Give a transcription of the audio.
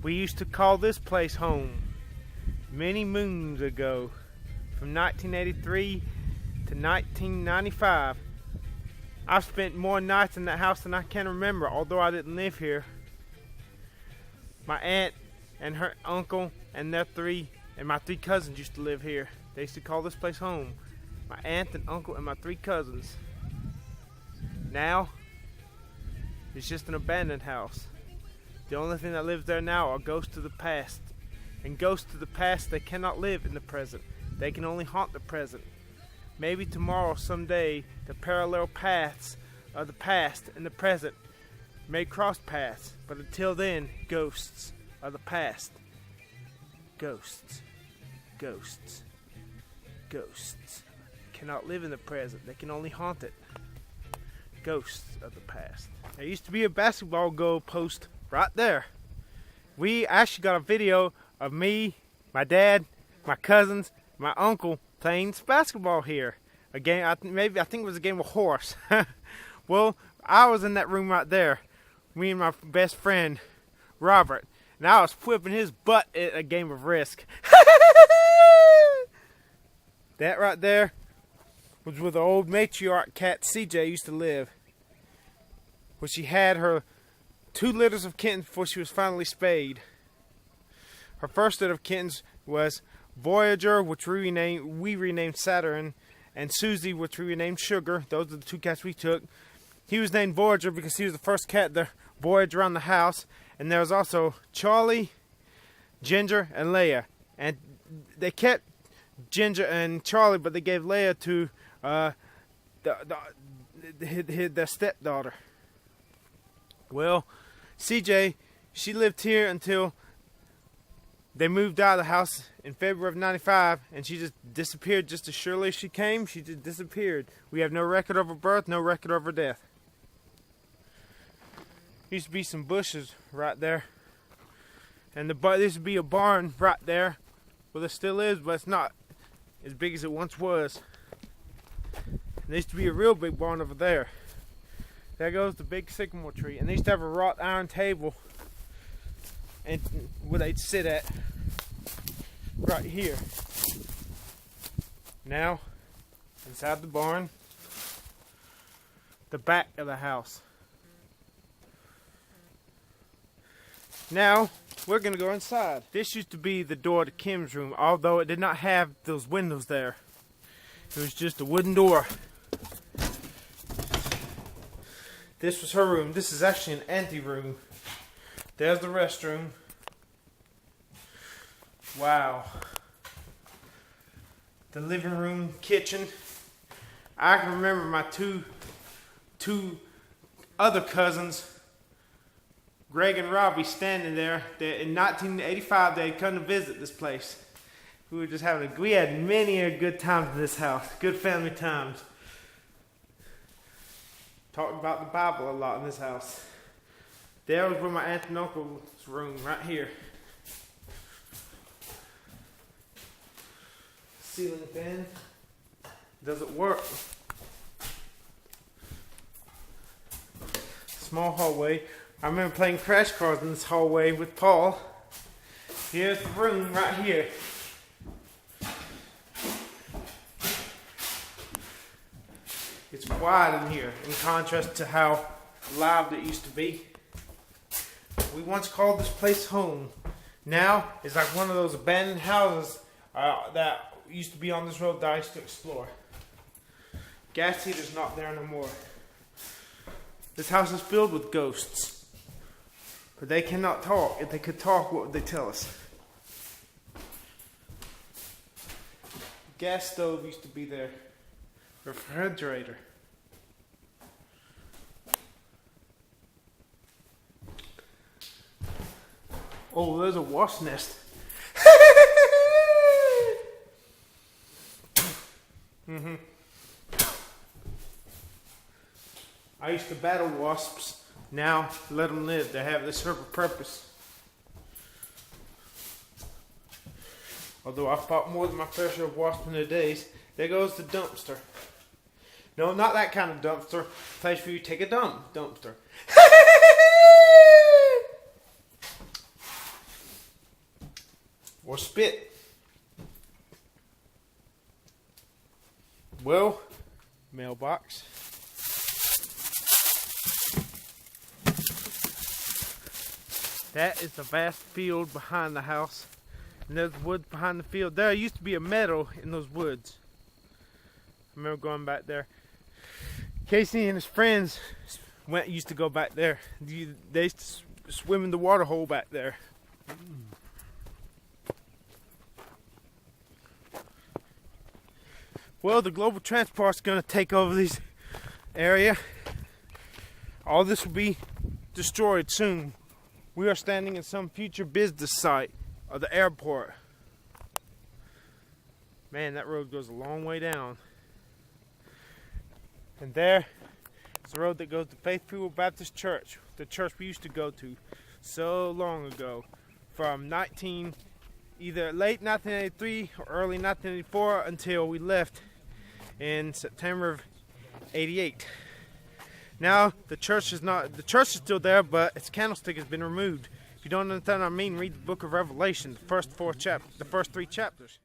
We used to call this place home many moons ago, from 1983 to 1995. I've spent more nights in that house than I can remember, although I didn't live here. My aunt and her uncle and my three cousins used to live here. They used to call this place home. My aunt and uncle and my 3 cousins. Now, it's just an abandoned house. The only thing that lives there now are ghosts of the past. And ghosts of the past, they cannot live in the present. They can only haunt the present. Maybe tomorrow, someday, the parallel paths of the past and the present may cross paths. But until then, ghosts of the past. Ghosts. Ghosts. Ghosts. Cannot live in the present. They can only haunt it. Ghosts of the past. There used to be a basketball goal post right there. We actually got a video of me, my dad, my cousins, my uncle playing basketball here. A game, I think it was a game of horse. Well, I was in that room right there. Me and my best friend, Robert. And I was whipping his butt at a game of Risk. That right there was where the old matriarch cat CJ used to live. Where she had her 2 litters of kittens before she was finally spayed. Her first litter of kittens was Voyager, which we renamed Saturn, and Susie, which we renamed Sugar. Those are the 2 cats we took. He was named Voyager because he was the first cat to voyage around the house. And there was also Charlie, Ginger, and Leia. And they kept Ginger and Charlie, but they gave Leia to their stepdaughter. Well, CJ, she lived here until they moved out of the house in February of 95, and she just disappeared just as surely as she came. She just disappeared. We have no record of her birth, no record of her death. Used to be some bushes right there, and there used to be a barn right there. Well, there still is, but it's not as big as it once was. And there used to be a real big barn over there. There goes the big sycamore tree, and they used to have a wrought iron table, and where they'd sit at right here. Now, inside the barn, the back of the house. Now, we're going to go inside. This used to be the door to Kim's room, although it did not have those windows there. It was just a wooden door. This was her room. This is actually an ante-room. There's the restroom. Wow. The living room, kitchen. I can remember my two other cousins, Greg and Robbie, standing there. In 1985, they had come to visit this place. We were just we had many a good times in this house. Good family times. Talked about the Bible a lot in this house. There was where my aunt and uncle's room, right here. Ceiling fan. Doesn't work. Small hallway. I remember playing Crash Cards in this hallway with Paul. Here's the room right here. It's quiet in here, in contrast to how loud it used to be. We once called this place home. Now, it's like one of those abandoned houses that used to be on this road that I used to explore. Gas heater's not there no more. This house is filled with ghosts. But they cannot talk. If they could talk, what would they tell us? Gas stove used to be there. Refrigerator. Oh, there's a wasp nest. I used to battle wasps. Now, let them live. They serve a purpose. Although I fought more than my fair share of wasps in the days. There goes the dumpster. No, not that kind of dumpster. Place where you take a dump. Dumpster. or spit. Well, mailbox. That is the vast field behind the house. And there's woods behind the field. There used to be a meadow in those woods. I remember going back there. Casey and his friends used to go back there. They used to swim in the water hole back there. Well, the global transport's going to take over this area. All this will be destroyed soon. We are standing in some future business site of the airport. Man, that road goes a long way down. And there is the road that goes to Faithful Baptist Church, the church we used to go to so long ago, from either late 1983 or early 1984 until we left in September of '88. Now the church is still there, but its candlestick has been removed. If you don't understand what I mean, read the book of Revelation, the first 3 chapters.